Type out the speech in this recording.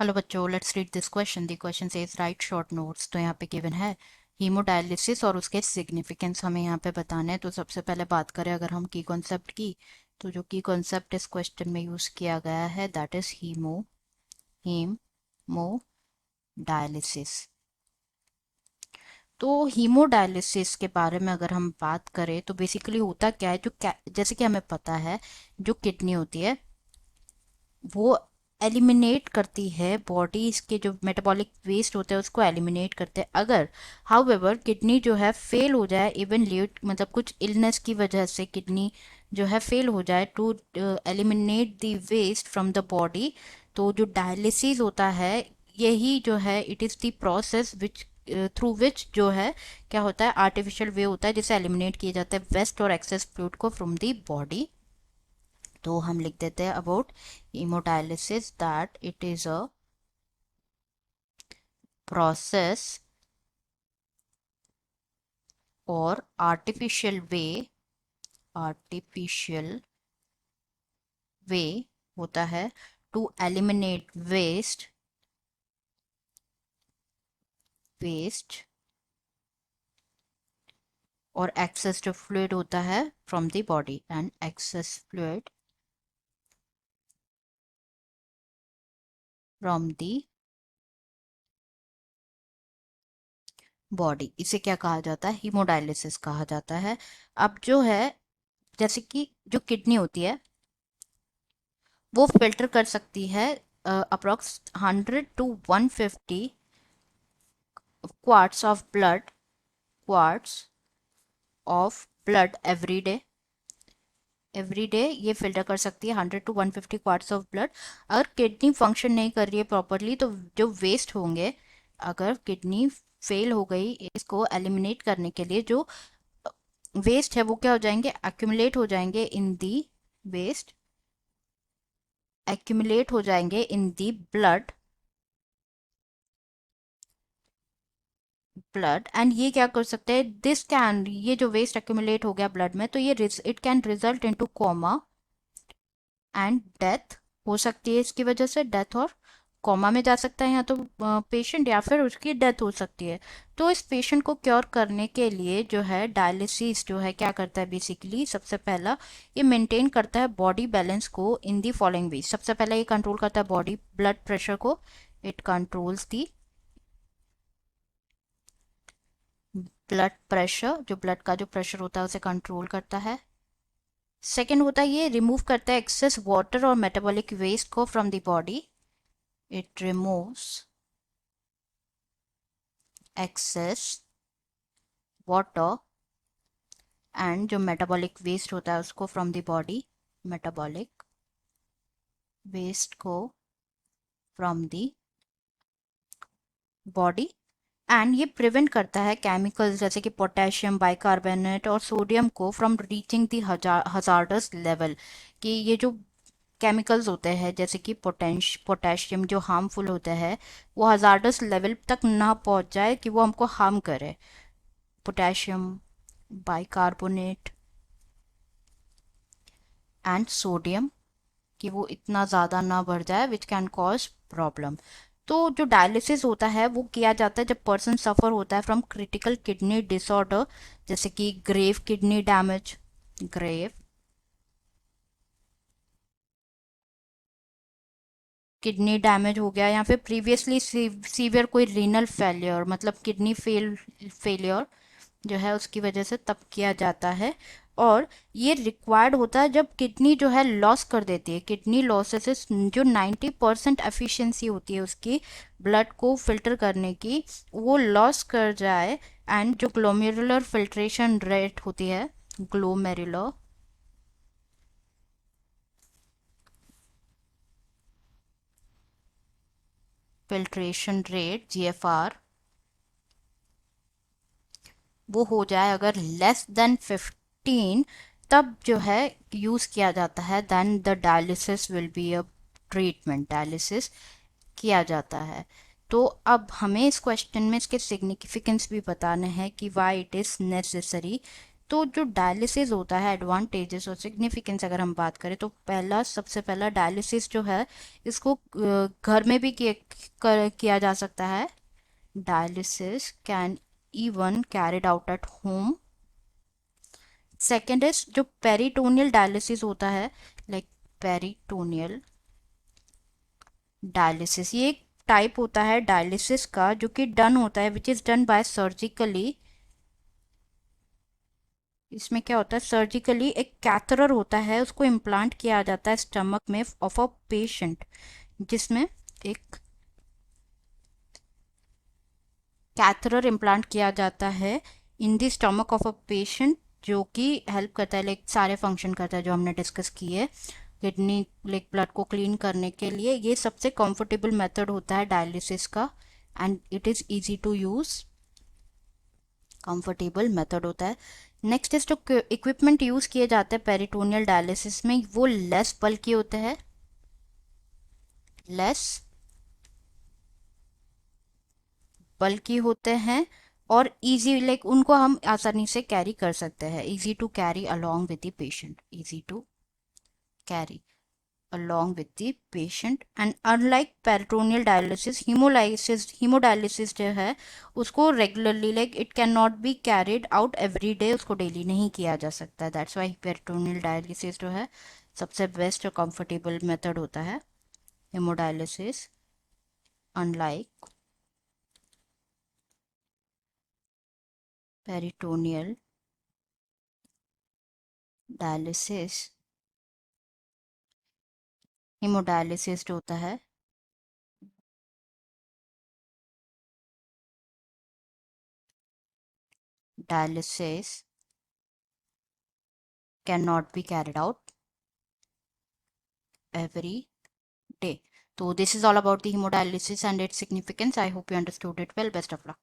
Hello बच्चों, let's read this question. The question says right short notes. तो यहाँ पे गिवन है हीमोडायलिसिस और उसके सिग्निफिकेंस हमें यहाँ पे बताना है। तो सबसे पहले बात करें अगर हम की कॉन्सेप्ट की, तो जो की कॉन्सेप्ट इस क्वेश्चन में यूज किया गया है दैट इज हीमोडायलिसिस। तो हीमोडायलिसिस के बारे में अगर हम बात करें तो बेसिकली होता क्या है, जैसे कि हमें पता है जो किडनी होती है वो एलिमिनेट करती है, बॉडी इसके जो मेटाबॉलिक वेस्ट होते हैं उसको एलिमिनेट करते हैं। अगर हाउएवर किडनी जो है फेल हो जाए, इवन लेट मतलब कुछ इलनेस की वजह से किडनी जो है फेल हो जाए to eliminate the waste from the body, तो जो डायलिसिस होता है यही जो है it is the process which through which जो है क्या होता है, आर्टिफिशियल वे होता है जिससे एलिमिनेट किया जाता है वेस्ट और एक्सेस फ्लूइड को फ्रॉम द बॉडी। तो हम लिख देते हैं about hemodialysis that it is a process और आर्टिफिशियल वे होता है टू एलिमिनेट वेस्ट और एक्सेस टू फ्लूइड होता है from the body and access fluid from the body, इसे क्या कहा जाता है, हीमोडायलिसिस कहा जाता है। अब जो है जैसे कि जो किडनी होती है वो फिल्टर कर सकती है approx 100 to 150 quartz of blood every day ये फिल्टर कर सकती है 100 to 150 क्वार्ट्स ऑफ ब्लड। अगर किडनी फंक्शन नहीं कर रही है प्रॉपरली तो जो वेस्ट होंगे, अगर किडनी फेल हो गई इसको एलिमिनेट करने के लिए, जो वेस्ट है वो क्या हो जाएंगे, एक्यूमुलेट हो जाएंगे इन दी वेस्ट एक्यूमुलेट हो जाएंगे इन दी ब्लड एंड ये क्या कर सकते हैं, दिस कैन, ये जो वेस्ट एक्यूमुलेट हो गया ब्लड में तो ये it can result into coma and death. हो सकती है इसकी वजह से डेथ, और कोमा में जा सकता है या तो पेशेंट या फिर उसकी डेथ हो सकती है। तो इस पेशेंट को क्योर करने के लिए जो है डायलिसिस जो है क्या करता है, बेसिकली सबसे पहला ये मेंटेन करता है बॉडी बैलेंस को इन दी फॉलोइंग वे। सबसे पहला ये कंट्रोल करता है बॉडी ब्लड प्रेशर को, it controls the blood pressure, जो ब्लड का जो प्रेशर होता है उसे कंट्रोल करता है। सेकेंड होता है ये रिमूव करता है एक्सेस वाटर और मेटाबॉलिक वेस्ट को from the body, it removes excess water and जो मेटाबॉलिक वेस्ट होता है उसको from the body, metabolic waste को फ्रॉम द बॉडी। एंड ये प्रिवेंट करता है केमिकल्स जैसे कि पोटेशियम बाइकार्बोनेट और सोडियम को from reaching the hazardous level, कि ये जो केमिकल्स होते हैं जैसे कि पोटेशियम जो हार्मफुल होता है वो हजार्डस लेवल तक ना पहुंच जाए कि वो हमको हार्म करे। पोटेशियम बाइकार्बोनेट एंड सोडियम, कि वो इतना ज़्यादा ना बढ़ जाए विच कैन कॉज प्रॉब्लम। तो जो डायलिसिस होता है वो किया जाता है जब पर्सन सफ़र होता है फ्रॉम क्रिटिकल किडनी डिसऑर्डर, जैसे कि ग्रेव किडनी डैमेज हो गया, या फिर प्रीवियसली सीवियर कोई रीनल फेलियर, मतलब किडनी फेलियर जो है उसकी वजह से तब किया जाता है। और ये रिक्वायर्ड होता है जब किडनी जो है लॉस कर देती है, किडनी लॉसेस जो 90% एफिशिएंसी होती है उसकी ब्लड को फिल्टर करने की, वो लॉस कर जाए। एंड जो ग्लोमेरुलर फिल्ट्रेशन रेट होती है, ग्लोमेरुलर फिल्ट्रेशन रेट जीएफआर वो हो जाए अगर लेस देन 15, तब जो है यूज़ किया जाता है, then the dialysis will be a treatment, dialysis किया जाता है। तो अब हमें इस क्वेश्चन में इसके सिग्निफिकेंस भी बताने हैं कि वाई इट इज़ नेसेसरी तो जो डायलिसिस होता है, एडवांटेजेस और सिग्निफिकेंस अगर हम बात करें, तो सबसे पहला डायलिसिस जो है इसको घर में भी किया जा सकता है। Dialysis can even carried out at home. Second is जो पेरिटोनियल डायलिसिस होता है, लाइक पेरिटोनियल डायलिसिस, ये एक टाइप होता है डायलिसिस का जो कि डन होता है, which is done by surgically. इसमें क्या होता है, सर्जिकली एक कैथरर होता है, उसको इम्प्लांट किया जाता है स्टमक में ऑफ अ पेशेंट, जिसमें एक कैथरर इम्प्लांट किया जाता है in the stomach of a patient, जो कि हेल्प करता है, लाइक सारे फंक्शन करता है जो हमने डिस्कस किए, किडनी लाइक ब्लड को क्लीन करने के लिए। ये सबसे कंफर्टेबल मेथड होता है डायलिसिस का, and it is easy to use, comfortable method होता है। नेक्स्ट इज जो इक्विपमेंट यूज़ किए जाते हैं पेरिटोनियल डायलिसिस में, वो लेस बल्कि होते हैं, लेस बल्कि होते हैं, और इजी, लाइक उनको हम आसानी से कैरी कर सकते हैं, easy to carry along with the patient, easy to carry along with the patient। and unlike peritoneal dialysis, hemodialysis जो है उसको regularly, like it can not be carried out every day, उसको डेली नहीं किया जा सकता है। दैट्स वाई पेरिटोनियल डायलिसिस जो है सबसे बेस्ट और कंफर्टेबल मेथड होता है। Hemodialysis unlike peritoneal dialysis, hemodialysis जो होता है dialysis can not be carried out every day. So this is all about the hemodialysis and its significance. I hope you understood it well. Best of luck.